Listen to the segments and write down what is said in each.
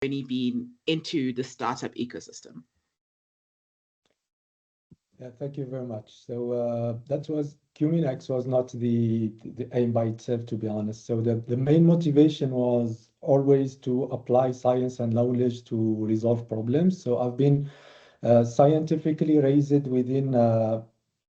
journey been into the startup ecosystem? Yeah, thank you very much. So that was Cuminex was not the aim by itself, to be honest. So the main motivation was always to apply science and knowledge to resolve problems. So I've been scientifically raised within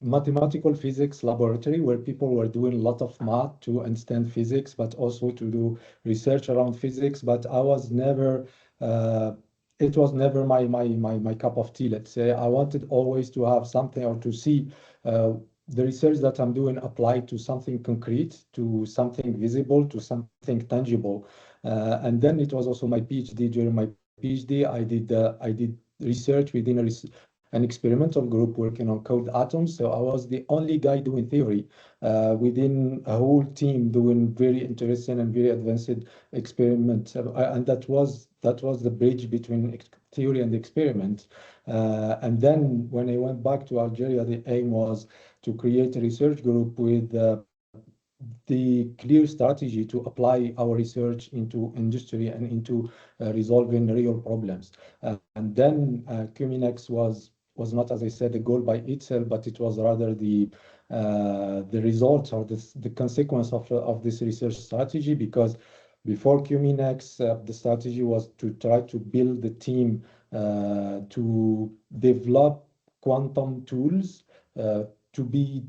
mathematical physics laboratory where people were doing a lot of math to understand physics, but also to do research around physics. But I was never, it was never my cup of tea, let's say. I wanted always to have something or to see the research that I'm doing applied to something concrete, to something visible, to something tangible. And then it was also my PhD. During my PhD, I did research within an experimental group working on cold atoms. So I was the only guy doing theory within a whole team doing very interesting and very advanced experiments. And that was the bridge between theory and experiment. And then when I went back to Algeria, the aim was to create a research group with the clear strategy to apply our research into industry and into resolving real problems. And then Cuminex was not, as I said, a goal by itself, but it was rather the result or the consequence of this research strategy. Because before Cuminex, the strategy was to try to build the team to develop quantum tools to be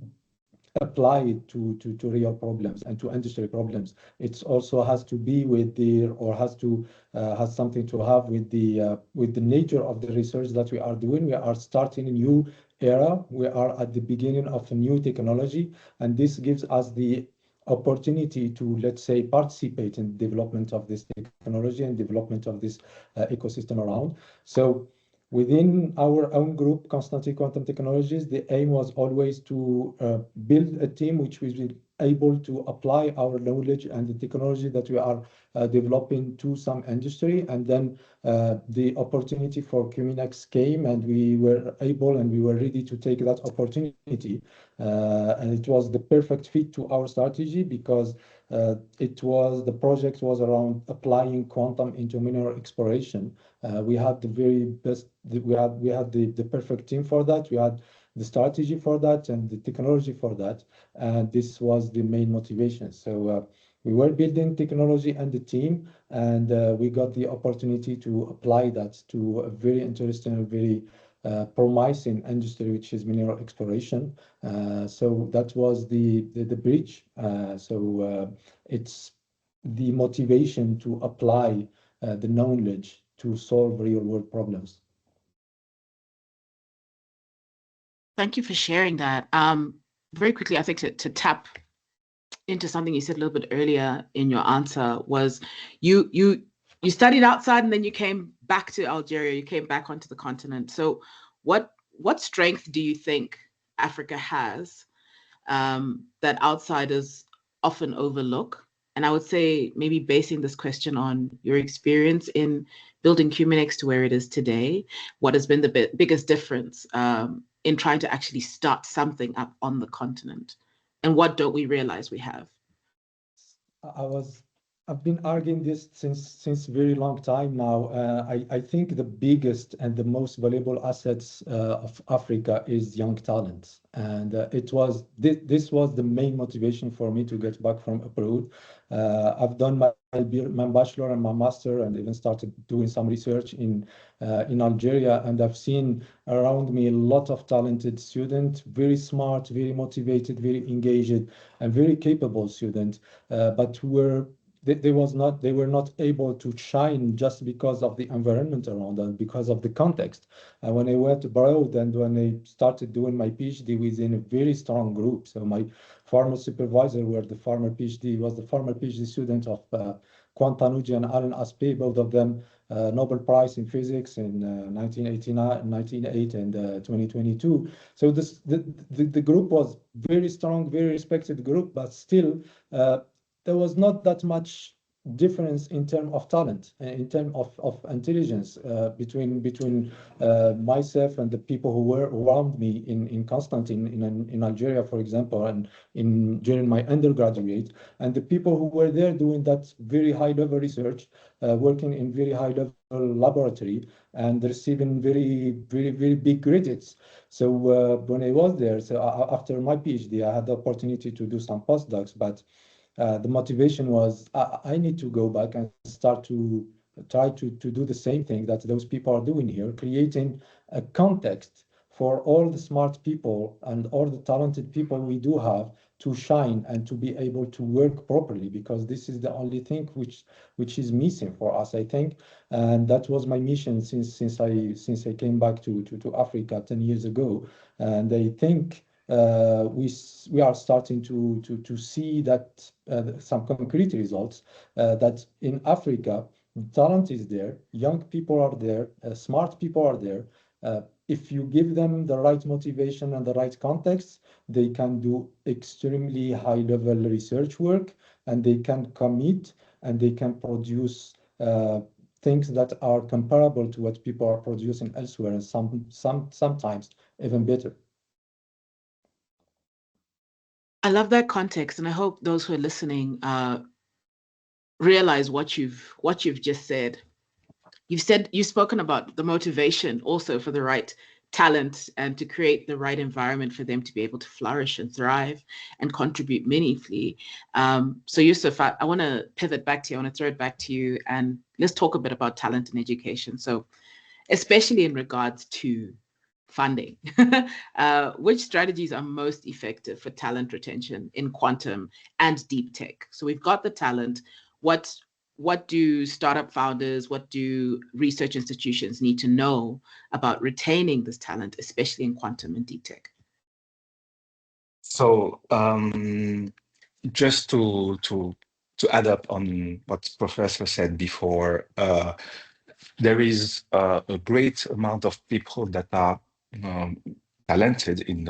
applied to real problems and to industry problems. It also has to be with the or has something to have with the nature of the research that we are doing. We are starting a new era. We are at the beginning of a new technology, and this gives us the opportunity to, let's say, participate in the development of this technology and development of this ecosystem around. So within our own group, Constantly Quantum Technologies, the aim was always to build a team which will be able to apply our knowledge and the technology that we are developing to some industry. And then the opportunity for Cuminex came, and we were able and we were ready to take that opportunity. And it was the perfect fit to our strategy because the project was around applying quantum into mineral exploration. We had the very best, we had the perfect team for that. We had the strategy for that and the technology for that. And this was the main motivation. So we were building technology and the team, and we got the opportunity to apply that to a very interesting and very promising industry, which is mineral exploration. So that was the bridge. It's the motivation to apply the knowledge to solve real world problems. Thank you for sharing that. Very quickly, I think to tap into something you said a little bit earlier in your answer was you studied outside and then you came back to Algeria, you came back onto the continent. So what strength do you think Africa has that outsiders often overlook? And I would say maybe basing this question on your experience in building Cuminex to where it is today, what has been the biggest difference in trying to actually start something up on the continent? And what don't we realize we have? I've been arguing this since very long time now. I think the biggest and the most valuable assets of Africa is young talent, and this was the main motivation for me to get back from abroad. I've done my bachelor and my master, and even started doing some research in Algeria, and I've seen around me a lot of talented students, very smart, very motivated, very engaged, and very capable students, but who were they were not able to shine just because of the environment around them, because of the context. And when I went abroad and when I started doing my PhD within a very strong group, so my former supervisor was the former PhD student of Quantanuji and Alan Aspey, both of them Nobel Prize in Physics in 1989, 1998, and 2022. So the group was very strong, very respected group, but still there was not that much difference in terms of talent, in terms of intelligence between myself and the people who were around me in Constantine in Algeria, for example, and during my undergraduate, and the people who were there doing that very high level research, working in very high level laboratory and receiving very big credits. So when I was there, so after my PhD, I had the opportunity to do some postdocs, but the motivation was I need to go back and start to try to do the same thing that those people are doing here, creating a context for all the smart people and all the talented people we do have to shine and to be able to work properly, because this is the only thing which is missing for us, I think. And that was my mission since I came back to Africa 10 years ago. And I think we are starting to see that some concrete results that in Africa, talent is there, young people are there, smart people are there. If you give them the right motivation and the right context, they can do extremely high level research work, and they can commit and they can produce things that are comparable to what people are producing elsewhere, and sometimes even better. I love that context, and I hope those who are listening realize what you've just said. You've spoken about the motivation also for the right talent and to create the right environment for them to be able to flourish and thrive and contribute meaningfully. So Youssouf, I want to pivot back to you. I want to throw it back to you, and let's talk a bit about talent and education. So especially in regards to funding, which strategies are most effective for talent retention in quantum and deep tech? So we've got the talent. What do startup founders, what do research institutions need to know about retaining this talent, especially in quantum and deep tech? So just to add up on what Professor said before, there is a great amount of people that are talented in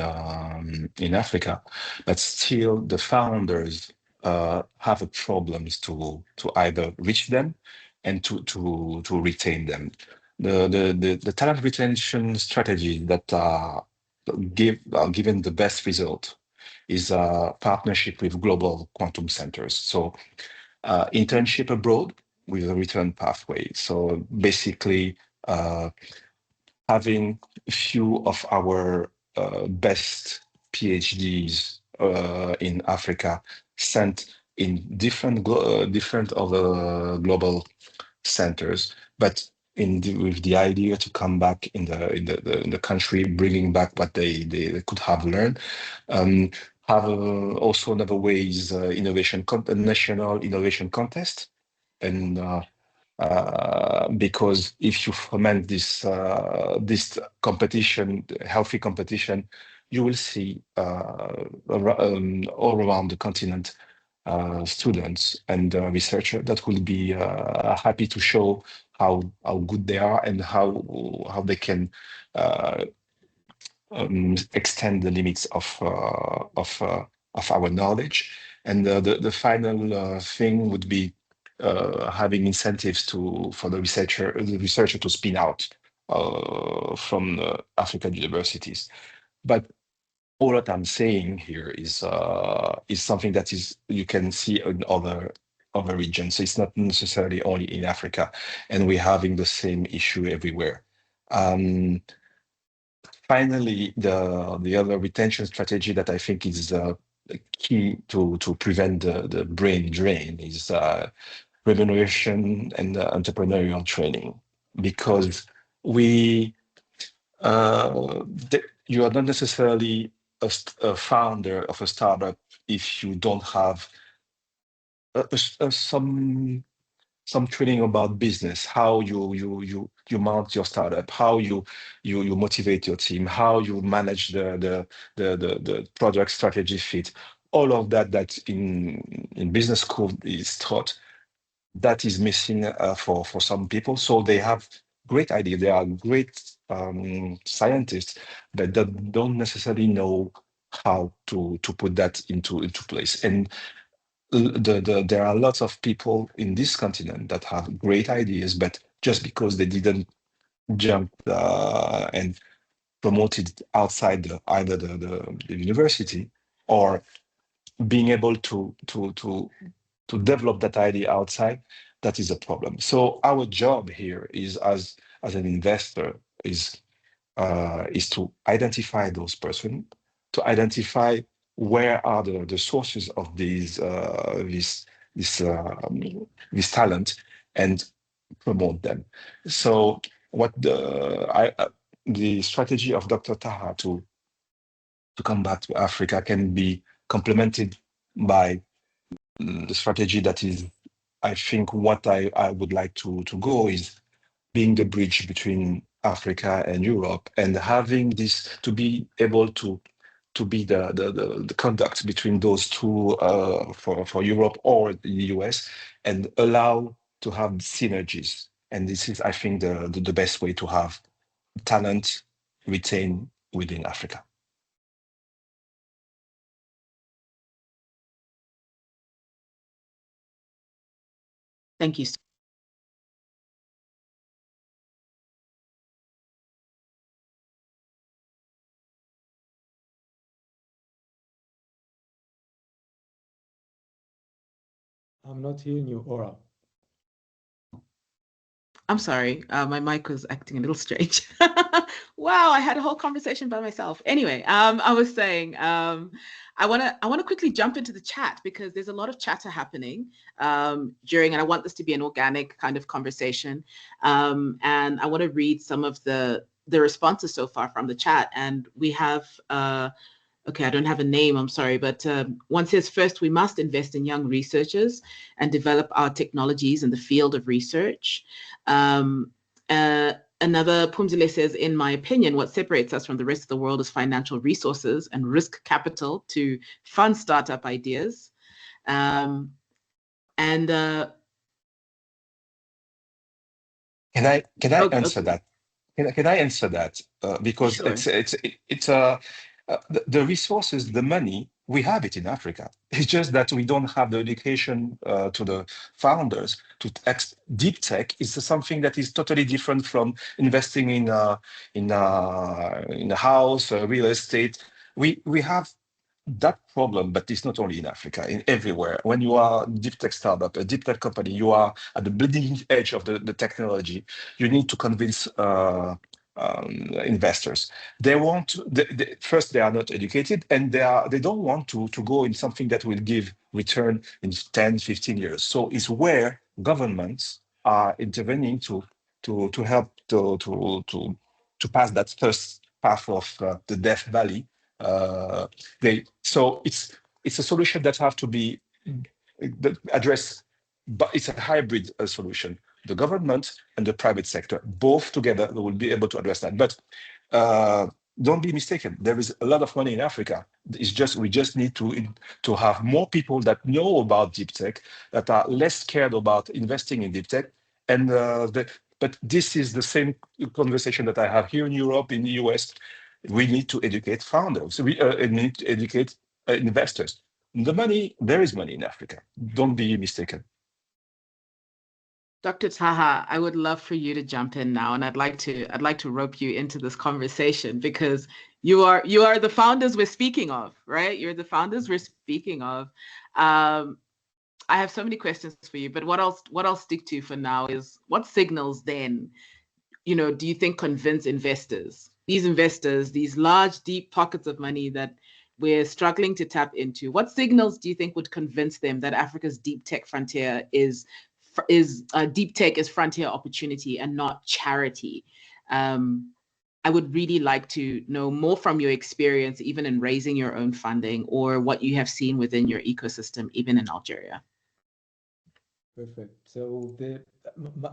Africa, but still the founders have problems to either reach them and to retain them. The talent retention strategy that are given the best result is a partnership with global quantum centers. So internship abroad with a return pathway. So basically having a few of our best PhDs in Africa sent in different other global centers, but with the idea to come back in the country, bringing back what they could have learned. Have also another way is national innovation contest, and because if you foment this competition, healthy competition, you will see all around the continent students and researchers that will be happy to show how good they are and how they can extend the limits of our knowledge. And the final thing would be having incentives for the researcher to spin out from African universities. But all that I'm saying here is something that you can see in other regions. So it's not necessarily only in Africa, and we're having the same issue everywhere. Finally, the other retention strategy that I think is key to prevent the brain drain is remuneration and entrepreneurial training, because you are not necessarily a founder of a startup if you don't have some training about business, how you mount your startup, how you motivate your team, how you manage the product strategy fit, all of that in business school is taught. That is missing for some people. So they have great idea. They are great scientists, but they don't necessarily know how to put that into place. And there are lots of people in this continent that have great ideas, but just because they didn't jump and promote it outside either the university or being able to develop that idea outside, that is a problem. So our job here is as an investor is to identify those persons, to identify where are the sources of this talent and promote them. So what the strategy of Dr. Taha to come back to Africa can be complemented by the strategy that is, I think, what I would like to go is being the bridge between Africa and Europe, and having this to be able to be the conduct between those two for Europe or the US, and allow to have synergies. And this is, I think, the best way to have talent retained within Africa. Thank you. I'm not hearing you, Aura. I'm sorry, my mic was acting a little strange. Wow, I had a whole conversation by myself. Anyway, I was saying, I wanna quickly jump into the chat because there's a lot of chatter happening during, and I want this to be an organic kind of conversation. And I want to read some of the responses so far from the chat, and we have. Okay, I don't have a name, I'm sorry, but one says, first, we must invest in young researchers and develop our technologies in the field of research. Another, Pumzile says, in my opinion, what separates us from the rest of the world is financial resources and risk capital to fund startup ideas. Can I answer that? Can I answer that? Because sure. it's the resources, the money, we have it in Africa. It's just that we don't have the education to the founders. Deep tech is something that is totally different from investing in a house, real estate. We have that problem, but it's not only in Africa, in everywhere. When you are a deep tech startup, a deep tech company, you are at the bleeding edge of the technology. You need to convince investors. They want first, they are not educated, and they don't want to go in something that will give return in 10, 15 years. So it's where governments are intervening to help to pass that first path of the Death Valley. So it's a solution that have to be addressed, but it's a hybrid solution. The government and the private sector, both together, will be able to address that. But don't be mistaken. There is a lot of money in Africa. It's just we just need to have more people that know about deep tech, that are less scared about investing in deep tech. And but this is the same conversation that I have here in Europe, in the US. We need to educate founders. We need to educate investors. The money, there is money in Africa. Don't be mistaken. Dr. Taha, I would love for you to jump in now, and I'd like to rope you into this conversation because you are the founders we're speaking of, right? You're the founders we're speaking of. I have so many questions for you, but what I'll stick to for now is what signals then, do you think convince investors, these large, deep pockets of money that we're struggling to tap into? What signals do you think would convince them that Africa's deep tech frontier is deep tech is frontier opportunity and not charity? I would really like to know more from your experience, even in raising your own funding, or what you have seen within your ecosystem, even in Algeria. Perfect. So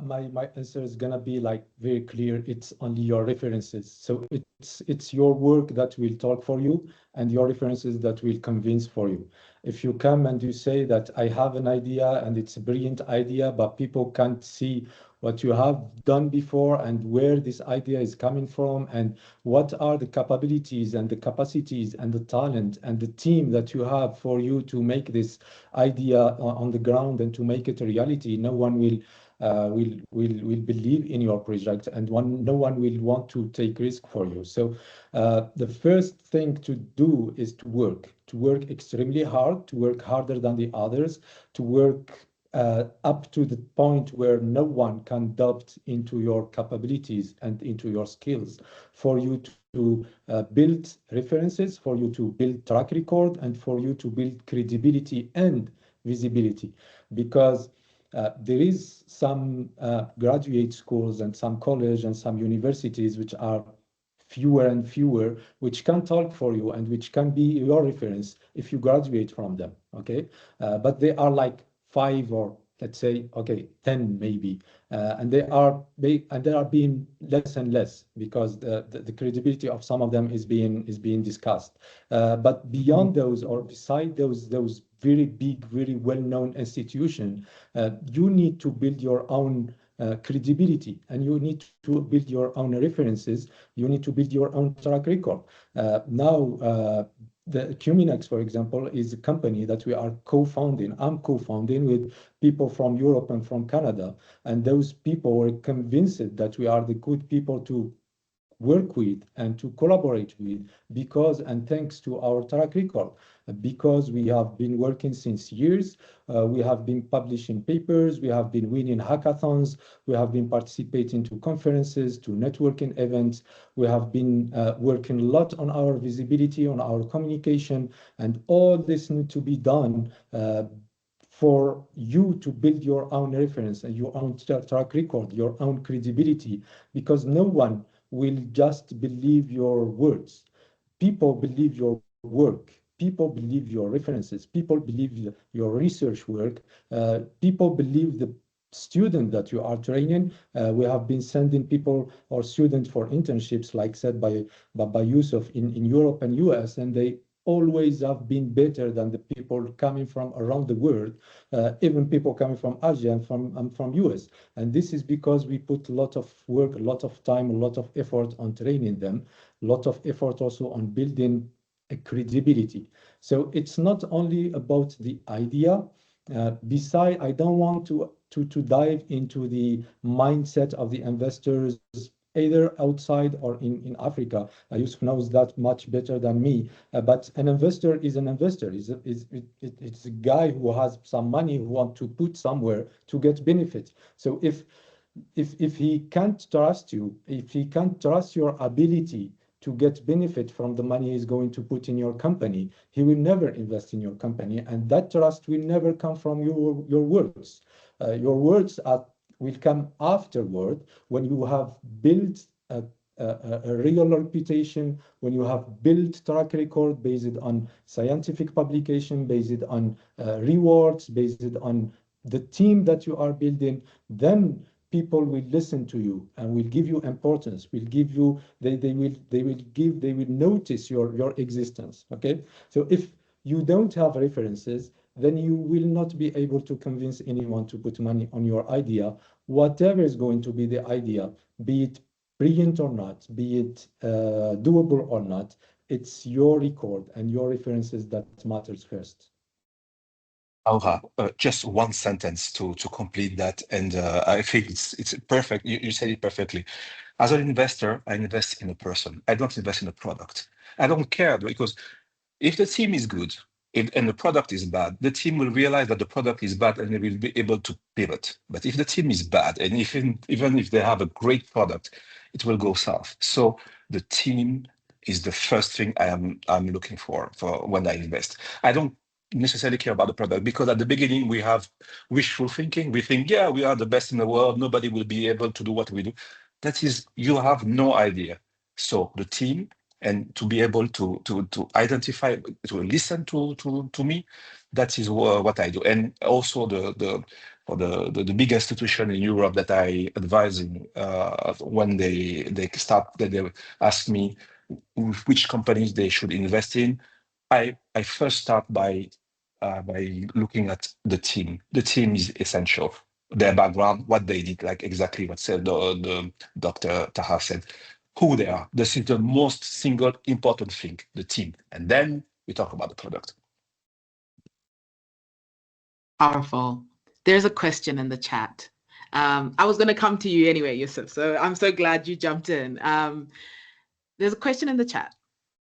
my answer is gonna be like very clear. It's only your references. So it's your work that will talk for you and your references that will convince for you. If you come and you say that I have an idea and it's a brilliant idea, but people can't see what you have done before and where this idea is coming from and what are the capabilities and the capacities and the talent and the team that you have for you to make this idea on the ground and to make it a reality, no one will believe in your project and no one will want to take risk for you. So the first thing to do is to work extremely hard, to work harder than the others, to work up to the point where no one can doubt into your capabilities and into your skills, for you to build references, for you to build track record, and for you to build credibility and visibility. Because there is some graduate schools and some college and some universities which are fewer and fewer, which can talk for you and which can be your reference if you graduate from them, okay? But they are like 5 or let's say, okay, 10 maybe, and they are being less and less because the credibility of some of them is being discussed. But beyond those or beside those very big, very well-known institutions, you need to build your own credibility, and you need to build your own references. You need to build your own track record. Now, the Cuminex, for example, is a company that we are co-founding. I'm co-founding with people from Europe and from Canada, and those people were convinced that we are the good people to work with and to collaborate with because and thanks to our track record, because we have been working since years, we have been publishing papers, we have been winning hackathons, we have been participating to conferences, to networking events, we have been working a lot on our visibility, on our communication, and all this need to be done for you to build your own reference and your own track record, your own credibility, because no one will just believe your words. People believe your work. People believe your references. People believe your research work. People believe the student that you are training. We have been sending people or students for internships, like said by Youssouf in Europe and US, and they always have been better than the people coming from around the world, even people coming from Asia and from US. And this is because we put a lot of work, a lot of time, a lot of effort on training them, a lot of effort also on building a credibility. So it's not only about the idea. Beside, I don't want to dive into the mindset of the investors either outside or in Africa. Youssouf knows that much better than me. But an investor is an investor. It's a guy who has some money who wants to put somewhere to get benefit. So if he can't trust you, if he can't trust your ability to get benefit from the money he's going to put in your company, he will never invest in your company, and that trust will never come from your words. Your words will come afterward when you have built a real reputation, when you have built track record based on scientific publication, based on rewards, based on the team that you are building, then people will listen to you and will give you importance, will give you, they will notice your existence. Okay. So if you don't have references, then you will not be able to convince anyone to put money on your idea, whatever is going to be the idea, be it brilliant or not, be it doable or not. It's your record and your references that matters first. Aura, just one sentence to complete that, and I think it's perfect. You said it perfectly. As an investor, I invest in a person. I don't invest in a product. I don't care because if the team is good and the product is bad, the team will realize that the product is bad and they will be able to pivot. But if the team is bad, and even if they have a great product, it will go south. So the team is the first thing I'm looking for when I invest. I don't necessarily care about the product because at the beginning we have wishful thinking. We think, yeah, we are the best in the world. Nobody will be able to do what we do. That is, you have no idea. So the team and to be able to identify, to listen to me. That is what I do. And also the big institution in Europe that I advise in, when they ask me which companies they should invest in, I first start by looking at the team. The team is essential. Their background, what they did, like exactly what said the Dr. Taha said, who they are. This is the most single important thing, the team. And then we talk about the product. Powerful. There's a question in the chat. I was going to come to you anyway, Youssouf, so I'm so glad you jumped in. There's a question in the chat.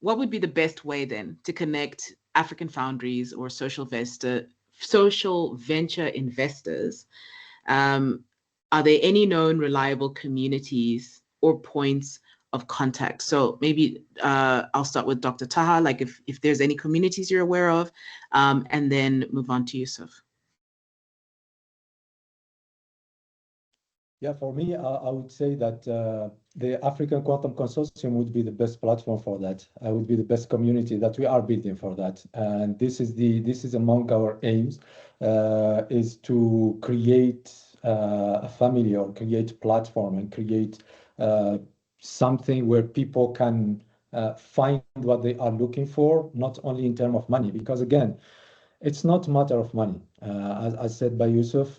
What would be the best way then to connect African foundries or social venture investors? Are there any known reliable communities or points of contact? So maybe I'll start with Dr. Taha, like if there's any communities you're aware of, and then move on to Youssouf. Yeah, for me, I would say that the African Quantum Consortium would be the best platform for that. Would be the best community that we are building for that. And this is among our aims, is to create a family or create platform and create something where people can find what they are looking for, not only in terms of money, because again, it's not a matter of money. As said by Youssouf,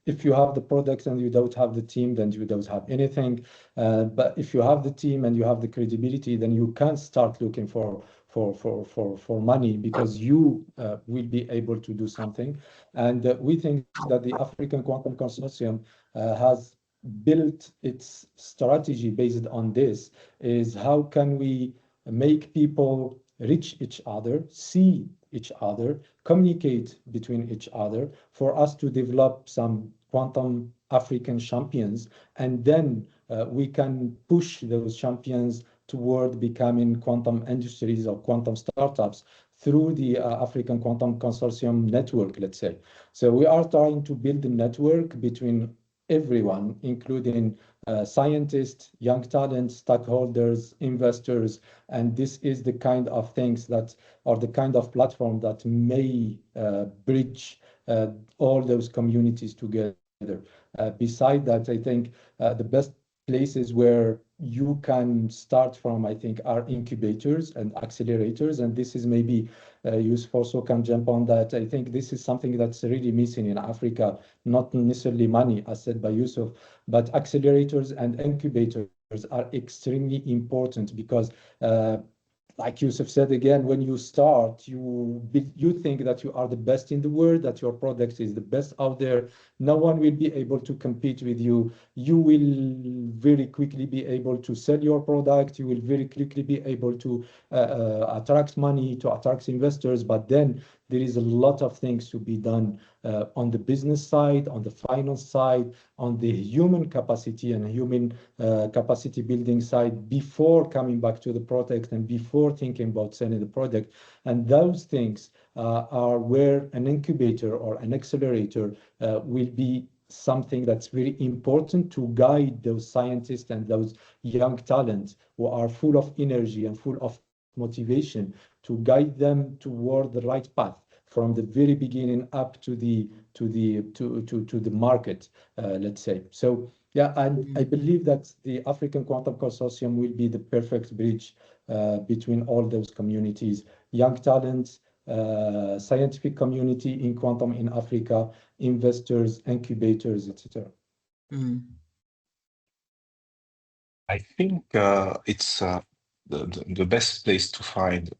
if you have the product and you don't have the team, then you don't have anything. But if you have the team and you have the credibility, then you can start looking for money, because you will be able to do something. And we think that the African Quantum Consortium has built its strategy based on this, is how can we make people reach each other, see each other, communicate between each other, for us to develop some quantum African champions, and then we can push those champions toward becoming quantum industries or quantum startups through the African Quantum Consortium network, let's say. So we are trying to build a network between everyone, including scientists, young talents, stockholders, investors, and this is the kind of things that, or the kind of platform that may bridge all those communities together. Beside that, I think the best places where you can start from, I think, are incubators and accelerators, and this is maybe Youssouf also can jump on that. I think this is something that's really missing in Africa, not necessarily money, as said by Youssouf, but accelerators and incubators are extremely important, because like Youssouf said, again, when you start, you think that you are the best in the world, that your product is the best out there. No one will be able to compete with you. You will very quickly be able to sell your product. You will very quickly be able to attract money, to attract investors. But then there is a lot of things to be done on the business side, on the finance side, on the human capacity and human capacity building side, before coming back to the product and before thinking about selling the product. And those things are where an incubator or an accelerator will be something that's very important to guide those scientists and those young talents who are full of energy and full of motivation, to guide them toward the right path from the very beginning up to the market, let's say. So yeah, and I believe that the African Quantum Consortium will be the perfect bridge between all those communities, young talents, scientific community in quantum in Africa, investors, incubators, etc. I think it's the best place to find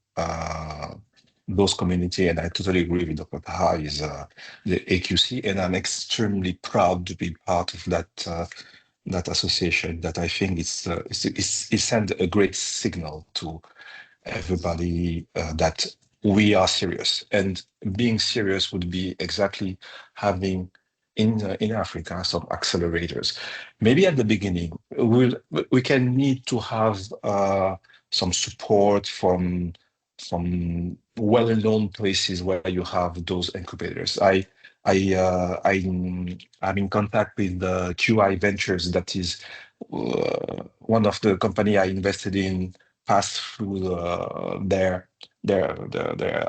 those community, and I totally agree with Dr. Taha, is the AQC, and I'm extremely proud to be part of that association. That I think it sends a great signal to everybody that we are serious, and being serious would be exactly having in Africa some accelerators. Maybe at the beginning we can need to have some support from well-known places where you have those incubators. I'm in contact with the QI Ventures. That is one of the company I invested in. Passed through their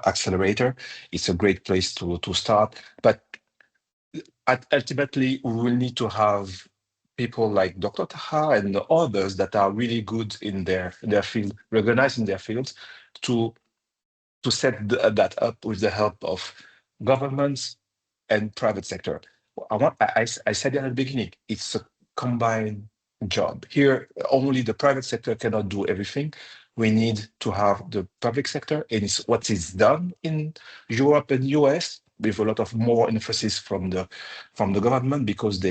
accelerator. It's a great place to start, but ultimately we will need to have people like Dr. Taha and others that are really good in their field, recognized in their fields, to set that up with the help of governments and private sector. I said at the beginning, it's a combined job. Here, only the private sector cannot do everything. We need to have the public sector, and it's what is done in Europe and US with a lot of more emphasis from the government, because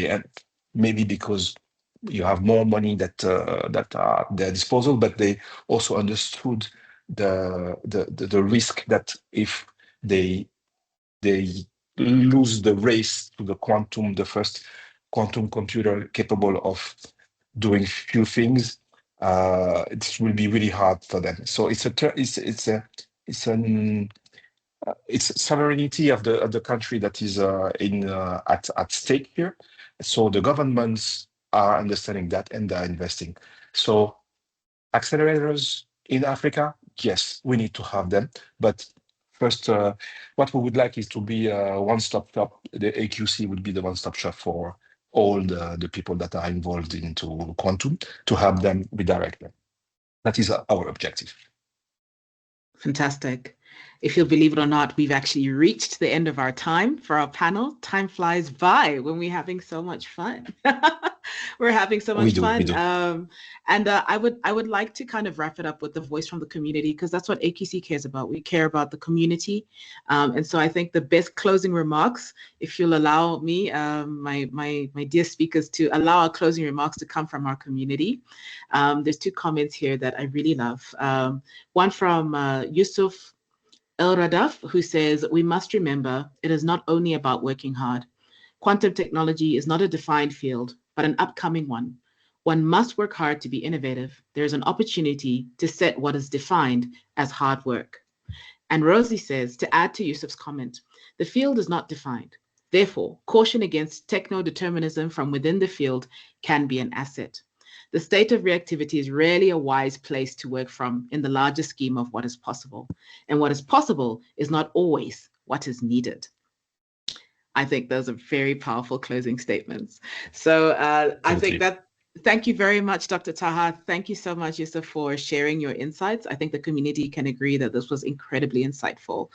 maybe because you have more money that are at their disposal, but they also understood the risk that if they lose the race to the quantum, the first quantum computer capable of doing few things, it will be really hard for them. So it's sovereignty of the country that is at stake here. So the governments are understanding that and they're investing. So accelerators in Africa, yes, we need to have them. But first, what we would like is to be a one-stop shop. The AQC would be the one-stop shop for all the people that are involved into quantum, to have them be directed. That is our objective. Fantastic. If you'll believe it or not, we've actually reached the end of our time for our panel. Time flies by when we're having so much fun. We're having so much fun. We do. And I would like to kind of wrap it up with the voice from the community, because that's what AQC cares about. We care about the community. And so I think the best closing remarks, if you'll allow me, my dear speakers, to allow our closing remarks to come from our community. There's two comments here that I really love. One from Youssouf Traoré, who says, "We must remember it is not only about working hard. Quantum technology is not a defined field, but an upcoming one. One must work hard to be innovative. There is an opportunity to set what is defined as hard work." And Rosie says, to add to Youssouf's comment, "The field is not defined. Therefore, caution against techno-determinism from within the field can be an asset. The state of reactivity is rarely a wise place to work from in the larger scheme of what is possible. And what is possible is not always what is needed." I think those are very powerful closing statements. So I think that, thank you very much, Dr. Taha. Thank you so much, Youssouf, for sharing your insights. I think the community can agree that this was incredibly insightful.